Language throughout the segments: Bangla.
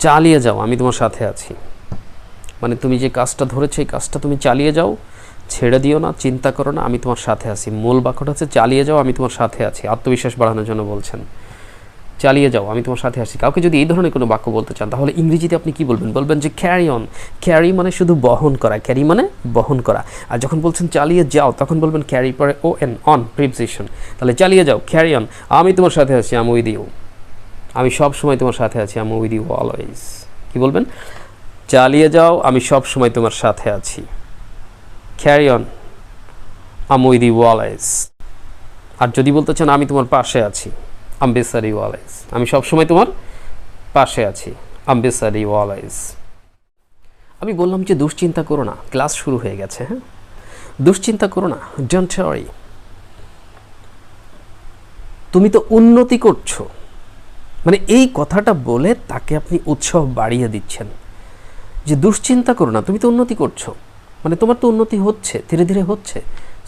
চালিয়ে যাও, আমি তোমার সাথে আছি। মানে তুমি যে কাজটা ধরেছো এই কাজটা তুমি চালিয়ে যাও, ছেড়ে দিও না, চিন্তা করো না, আমি তোমার সাথে আছি। মূল বাক্যটা হচ্ছে চালিয়ে যাও, আমি তোমার সাথে আছি। আত্মবিশ্বাস বাড়ানোর জন্য বলছেন, চালিয়ে যাও, আমি তোমার সাথে আছি। কাউকে যদি এই ধরনের কোনো বাক্য বলতে চান তাহলে ইংরেজিতে আপনি কি বলবেন? বলবেন যে ক্যারি অন। ক্যারি মানে শুধু বহন করা, ক্যারি মানে বহন করা। আর যখন বলছেন চালিয়ে যাও তখন বলবেন ক্যারি পরে ও এন, অন প্রিপজিশন। তাহলে চালিয়ে যাও, ক্যারি অন, আমি তোমার সাথে আছি, আম উইথ ইউ। আমি সব সময় তোমার সাথে আছি, আম উইথ ইউ অলওয়েজ। কি বলবেন? চালিয়ে যাও, আমি সব সময় তোমার সাথে আছি। Carry on, I'm with you always. আর যদি বলতে চান আমি তোমার পাশে আছি, আম beside you always। আমি সবসময় তোমার পাশে আছি, আম beside you always। আমি বললাম যে দুশ্চিন্তা করো না, ক্লাস শুরু হয়ে গেছে। হ্যাঁ, দুশ্চিন্তা করো না, ডোন্ট ওয়ারি। তুমি তো উন্নতি করছো, মানে এই কথাটা বলে তাকে আপনি উৎসাহ বাড়িয়ে দিচ্ছেন যে দুশ্চিন্তা করো না, তুমি তো উন্নতি করছো, মানে তোমার তো উন্নতি হচ্ছে, ধীরে ধীরে হচ্ছে।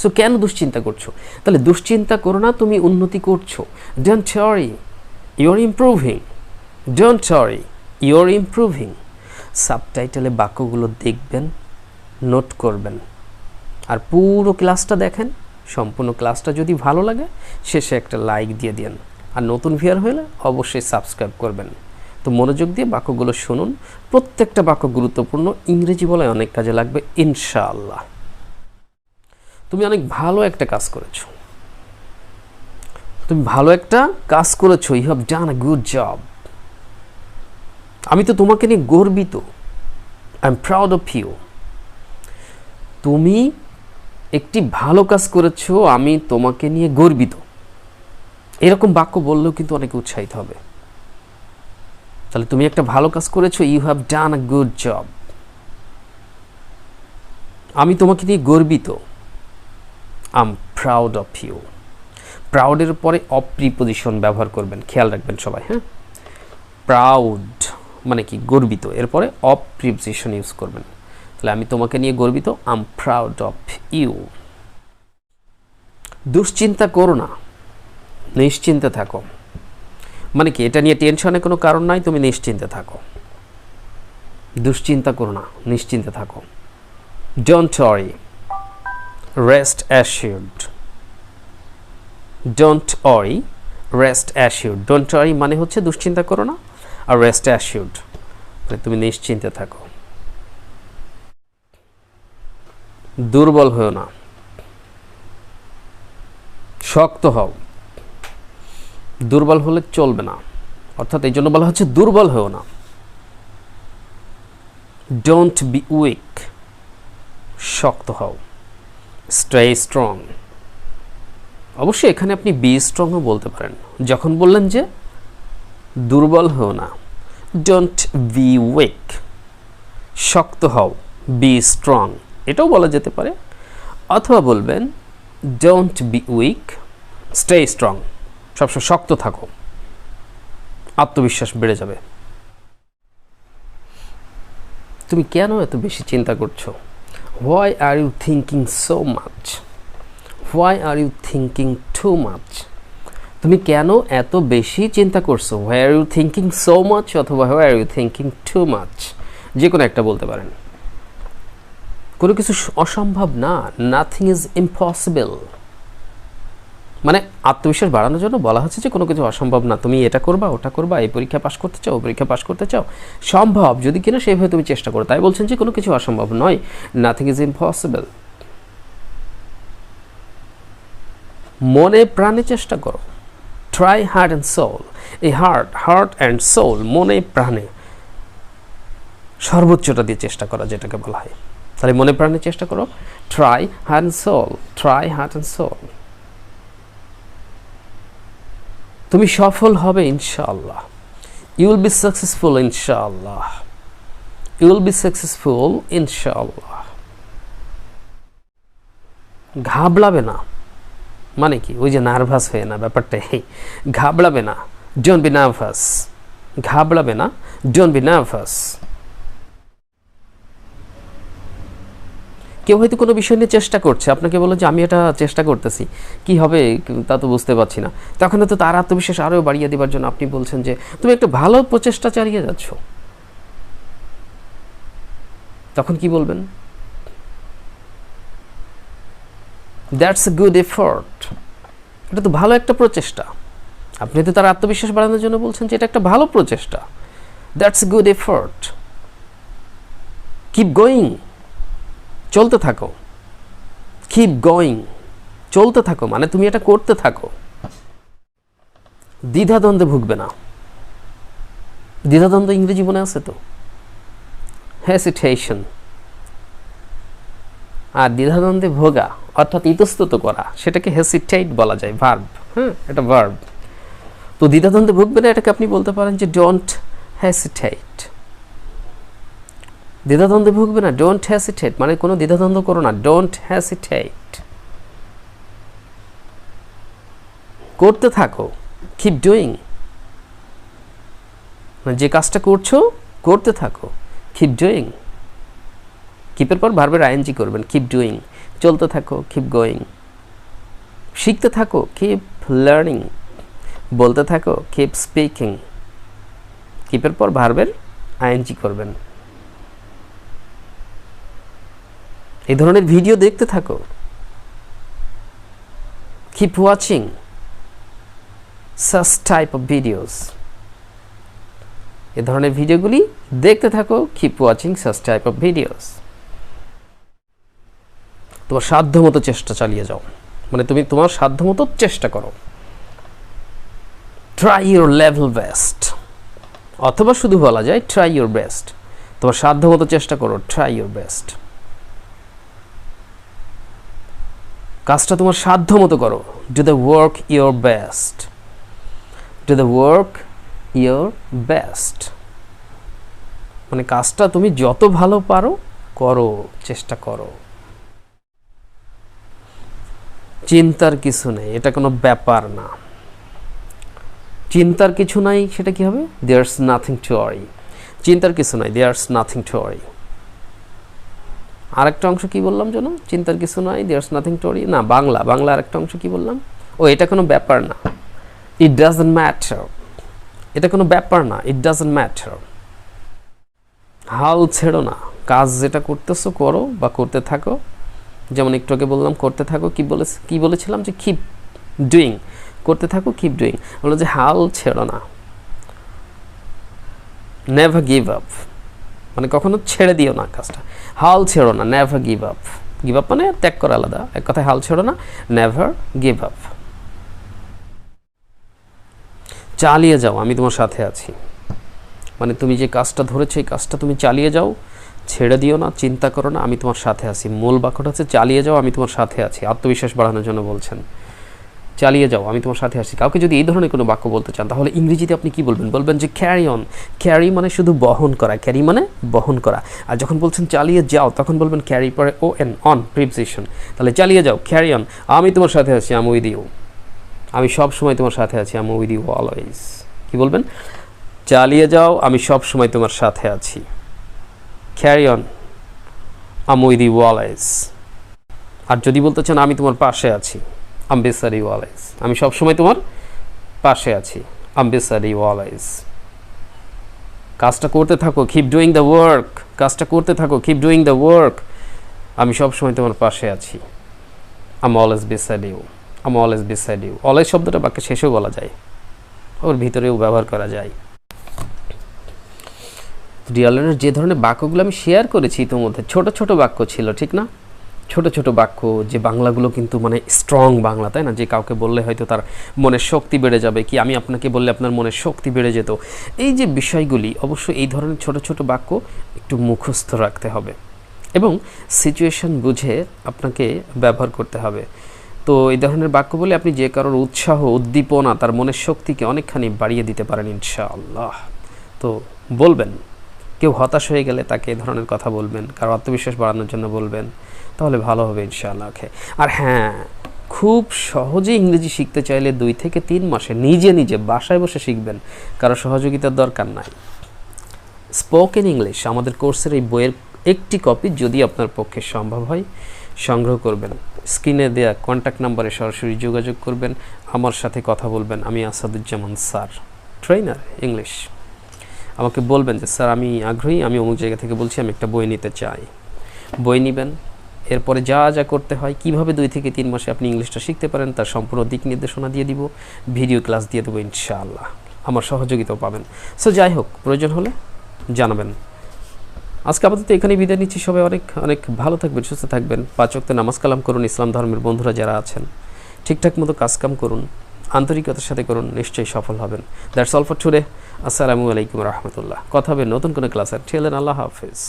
সো কেন দুশ্চিন্তা করছো? তাহলে দুশ্চিন্তা করো না, তুমি উন্নতি করছো। Don't worry, you're improving. Don't worry, you're improving. সাবটাইটেলে বাক্যগুলো দেখবেন, নোট করবেন, আর পুরো ক্লাসটা দেখেন। সম্পূর্ণ ক্লাসটা যদি ভালো লাগে শেষে একটা লাইক দিয়ে দিন। আর নতুন ভিউয়ার হলে অবশ্যই সাবস্ক্রাইব করবেন। তো মনোযোগ দিয়ে বাক্যগুলো শুনুন, প্রত্যেকটা বাক্য গুরুত্বপূর্ণ, ইংরেজি বলায় অনেক কাজে লাগবে ইনশাআল্লাহ। তুমি অনেক ভালো একটা কাজ করেছো, তুমি ভালো একটা কাজ করেছো, you have done a good job. আমি তো তোমাকে নিয়ে গর্বিত, I am proud of you. তুমি একটি ভালো কাজ করেছো, আমি তোমাকে নিয়ে গর্বিত। এরকম বাক্য বললেও কিন্তু অনেকে উৎসাহিত হবে। তাহলে তুমি একটা ভালো কাজ করেছো, you have done a good job. আমি তোমাকে নিয়ে গর্বিত, I am proud of you. প্রাউডের পরে অফ প্রিপোজিশন ব্যবহার করবেন, খেয়াল রাখবেন সবাই। হ্যাঁ, প্রাউড মানে কি? গর্বিত, এরপরে অফ প্রিপোজিশন ইউজ করবেন। তাহলে আমি তোমাকে নিয়ে গর্বিত, I am proud of you. দুশ্চিন্তা করো না, নিশ্চিন্তে থাকো। মানে কি? এটা নিয়ে টেনশনের কোনো কারণ নাই, তুমি নিশ্চিন্তে থাকো। দুশ্চিন্তা করো না, নিশ্চিন্তে থাকো। Don't worry, rest assured. Don't worry, rest assured. Don't worry মানে হচ্ছে দুশ্চিন্তা করো না, আর রেস্ট অ্যাসিউরড মানে তুমি নিশ্চিন্তে থাকো। দুর্বল হও না, শক্ত হও। দুর্বল হলে চলবে না, অর্থাৎ এই জন্য বলা হচ্ছে দুর্বল হও না। ডোন্ট বি উইক, শক্ত হও। Stay strong. অবশ্যই এখানে আপনি বি স্ট্রংও বলতে পারেন। যখন বললেন যে দুর্বল হও না, ডোন্ট বি উইক, শক্ত হও, বি স্ট্রং, এটাও বলা যেতে পারে। অথবা বলবেন don't be week, stay strong, সবসময় শক্ত থাকো, আত্মবিশ্বাস বেড়ে যাবে। তুমি কেন এত বেশি চিন্তা করছো? Why are you thinking so much? Why are you thinking too much? তুমি কেন এত বেশি চিন্তা করছো? Why are you thinking so much অথবা why are you thinking too much, যে কোনো একটা বলতে পারেন। কোনো কিছু অসম্ভব না, নাথিং ইজ ইম্পসিবল। মানে আত্মবিশ্বাস বাড়ানোর জন্য বলা হচ্ছে যে কোনো কিছু অসম্ভব না, তুমি এটা করবা, ওটা করবা, এই পরীক্ষা পাশ করতে চাও, পরীক্ষা পাশ করতে চাও, সম্ভব যদি কিনা সেইভাবে তুমি চেষ্টা করো। তাই বলছেন যে কোনো কিছু অসম্ভব নয়, নাথিং ইজ ইম্পসিবল। মনে প্রাণে চেষ্টা করো, ট্রাই হার্ট অ্যান্ড সোল। এই হার্ট অ্যান্ড সোল, মনে প্রাণে সর্বোচ্চটা দিয়ে চেষ্টা করা যেটাকে বলা হয়। তাহলে মনে প্রাণে চেষ্টা করো, try heart and soul, try heart and soul. তুমি সফল হবে ইনশাআল্লাহ, ইউ উইল বি সাকসেসফুল ইনশাআল্লাহ, ইউ উইল বি সাকসেসফুল ইনশাআল্লাহ। ঘাবড়াবে না মানে কি? ওই যে নার্ভাস হয়ে না, ব্যাপারটা এই, ঘাবড়াবে না, ডোন্ট বি নার্ভাস। ঘাবড়াবে না, ডোন্ট বি নার্ভাস। কেউ হয়তো কোনো বিষয় নিয়ে চেষ্টা করছে, আপনাকে বলো যে আমি এটা চেষ্টা করতেছি, কি হবে তা তো বুঝতে পারছি না। তখন তো তার আত্মবিশ্বাস আরও বাড়িয়ে দেওয়ার জন্য আপনি বলছেন যে তুমি একটা ভালো প্রচেষ্টা চালিয়ে যাচ্ছ, তখন কি বলবেন? That's a good effort. এটা তো ভালো একটা প্রচেষ্টা। আপনি তো তার আত্মবিশ্বাস বাড়ানোর জন্য বলছেন যে এটা একটা ভালো প্রচেষ্টা। That's a good effort. Keep going, চলতে থাকো। কিপ গোয়িং, চলতে থাকো মানে তুমি এটা করতে থাকো। দ্বিধাদ্বন্দ্বে ভুগবে না। দ্বিধাদ্বন্দ্ব ইংরেজি মনে আছে তো? হেসিটেশন। আর দ্বিধাদ্বন্দ্বে ভোগা অর্থাৎ ইতস্তত করা, সেটাকে হেসিটেট বলা যায়, ভার্ব। হ্যাঁ, এটা ভার্ব। তো দ্বিধাদ্বন্দ্বে ভুগবে না, এটাকে আপনি বলতে পারেন যে ডোন্ট হেসিটেট। দ্বিধাদ্বন্দ্বে ভুগবে না, ডোন্ট হেসিটেট মানে কোনো দ্বিধাদ্বন্দ্ব করো না, ডোন্ট হেসিটেট। করতে থাকো, কিপ ডুইং, মানে যে কাজটা করছো করতে থাকো, কিপ ডুইং। কিপের পর ভার্বের আইএনজি করবেন, কিপ ডুইং। চলতে থাকো, কিপ গোয়িং। শিখতে থাকো, কিপ লার্নিং। বলতে থাকো, কিপ স্পিকিং। কিপের পর ভার্বের আইএনজি করবেন। এই ধরনের ভিডিও দেখতে থাকো, keep watching such type of videos। এই ধরনের ভিডিওগুলি দেখতে থাকো, keep watching such type of videos। তোমার সাধ্যমতো চেষ্টা চালিয়ে যাও, মানে তুমি তোমার সাধ্যমতো চেষ্টা করো। ট্রাই ইউর লেভেল বেস্ট, অথবা শুধু বলা যায় ট্রাই ইউর বেস্ট। তোমার সাধ্যমতো চেষ্টা করো, ট্রাই ইউর বেস্ট। কাজটা তোমার সাধ্যমতো করো, do the work your best. Do the work your best মানে কাজটা তুমি যত ভালো পারো করো, চেষ্টা করো। চিন্তার কিছু নেই, এটা কোনো ব্যাপার না। চিন্তার কিছু নাই, সেটা কি হবে? There's nothing to worry. চিন্তার কিছু নাই, দেয়ারস নাথিং টু ওয়ারি। আরেকটা অংশ কি বললাম যেন? চিন্তার কিছু নাই, দেয়ারস নাথিং টু ওয়ারি না, বাংলা আরেকটা অংশ কি বললাম? ও, এটা কোনো ব্যাপার না, ইট ডাজন্ট ম্যাটার। এটা কোনো ব্যাপার না, ইট ডাজন্ট ম্যাটার। হাল ছেড়ো না, কাজ যেটা করতেছো করো বা করতে থাকো। যেমন একটু আগে বললাম করতে থাকো, কি বলেছিলাম যে কিপ ডুইং, করতে থাকো, কিপ ডুইং। বললো যে হাল ছেড়ো না, নেভার গিভ আপ মানে কখনো ছেড়ে দিও না কাজটা। হাল ছেড়ো না, never give up. Give up মানে ত্যাগ করা আলাদা, এক কথায় হাল ছেড়ো না, নেভার গিভ আপ। চালিয়ে যাও, আমি তোমার সাথে আছি, মানে তুমি যে কাজটা ধরেছো এই কাজটা তুমি চালিয়ে যাও, ছেড়ে দিও না, চিন্তা করো না, আমি তোমার সাথে আছি। মূল বাক্যটা হচ্ছে চালিয়ে যাও, আমি তোমার সাথে আছি। আত্মবিশ্বাস বাড়ানোর জন্য বলছেন, চালিয়ে যাও, আমি তোমার সাথে আছি। কাউকে যদি এই ধরনের কোনো বাক্য বলতে চান তাহলে ইংরেজিতে আপনি কি বলবেন? বলবেন যে ক্যারি অন। ক্যারি মানে শুধু বহন করা, ক্যারি মানে বহন করা। আর যখন বলছেন চালিয়ে যাও তখন বলবেন ক্যারি পরে ও এন, অন প্রিপজিশন। তাহলে চালিয়ে যাও, ক্যারি অন, আমি তোমার সাথে আছি, আই এম উইথ ইউ। আমি সব সময় তোমার সাথে আছি, I am with you always. কি বলবেন? চালিয়ে যাও, আমি সব সময় তোমার সাথে আছি। Carry on, I am with you always. আর যদি বলতে চান আমি তোমার পাশে আছি, I am beside you always. আমি সব সময় তোমার পাশে আছি, I am beside you always. কাজটা করতে থাকো, কিপ ডুইং দ্য ওয়ার্ক। কাজটা করতে থাকো, কিপ ডুইং দ্য ওয়ার্ক। আমি সব সময় তোমার পাশে আছি, I am always beside you, I am always beside you. Always শব্দটা বাক্যে শেষেও বলা যায়, ওর ভিতরেও ব্যবহার করা যায়। ডিয়ার লার্নার, যে ধরনের বাক্যগুলো আমি শেয়ার করেছি ইতিমধ্যে ছোট ছোট বাক্য ছিল, ঠিক না? ছোট ছোট বাক্য, যে বাংলাগুলো কিন্তু মানে স্ট্রং বাংলা, তাই না? যে কাউকে বললে হয়তো তার মনের শক্তি বেড়ে যাবে, কি আমি আপনাকে বললে আপনার মনের শক্তি বেড়ে যেত। এই যে বিষয়গুলি, অবশ্যই এই ধরনের ছোট ছোট বাক্য একটু মুখস্থ রাখতে হবে এবং সিচুয়েশন বুঝে আপনাকে ব্যবহার করতে হবে। তো এই ধরনের বাক্য বলে আপনি যে কারোর উৎসাহ, উদ্দীপনা, তার মনের শক্তিকে অনেকখানি বাড়িয়ে দিতে পারেন ইনশাআল্লাহ। তো বলবেন, কেউ হতাশ হয়ে গেলে তাকে এই ধরনের কথা বলবেন, কারো আত্মবিশ্বাস বাড়ানোর জন্য বলবেন, তাহলে ভালো হবে ইনশাআল্লাহ। আর হ্যাঁ, খুব সহজে ইংরেজি শিখতে চাইলে 2 থেকে 3 মাসে নিজে নিজে বাসায় বসে শিখবেন, কারো সহযোগিতার দরকার নাই। স্পোকেন ইংলিশ আমাদের কোর্সের এই বইয়ের একটি কপি যদি আপনার পক্ষে সম্ভব হয় সংগ্রহ করবেন। স্ক্রিনে দেওয়া কন্ট্যাক্ট নাম্বারে সরাসরি যোগাযোগ করবেন, আমার সাথে কথা বলবেন। আমি আসাদুজ্জামান স্যার, ট্রেনার ইংলিশ। আমাকে বলবেন যে স্যার আমি আগ্রহী, আমি অমুক জায়গা থেকে বলছি, আমি একটা বই নিতে চাই। বই নেবেন, এরপরে যা যা করতে হয়, কিভাবে 2 থেকে 3 মাসে আপনি ইংলিশটা শিখতে পারেন তার সম্পূর্ণ দিক নির্দেশনা দিয়ে দিব, ভিডিও ক্লাস দিয়ে দেবো ইনশাআল্লাহ, আমার সহযোগিতাও পাবেন। সো যাই হোক, প্রয়োজন হলে জানাবেন। আজকে আপাতত এখানেই বিদায় নিচ্ছি। সবাই অনেক অনেক ভালো থাকবেন, সুস্থ থাকবেন, 5 ওয়াক্ত নামাজ কালাম করুন, ইসলাম ধর্মের বন্ধুরা যারা আছেন ঠিকঠাক মতো কাজকাম করুন, আন্তরিকতার সাথে করুন, নিশ্চয়ই সফল হবেন। That's all for today. আসসালামু আলাইকুম রহমতুল্লাহ। কথা হবে নতুন কোনো ক্লাসে। টিল দেন, আল্লাহ হাফিজ।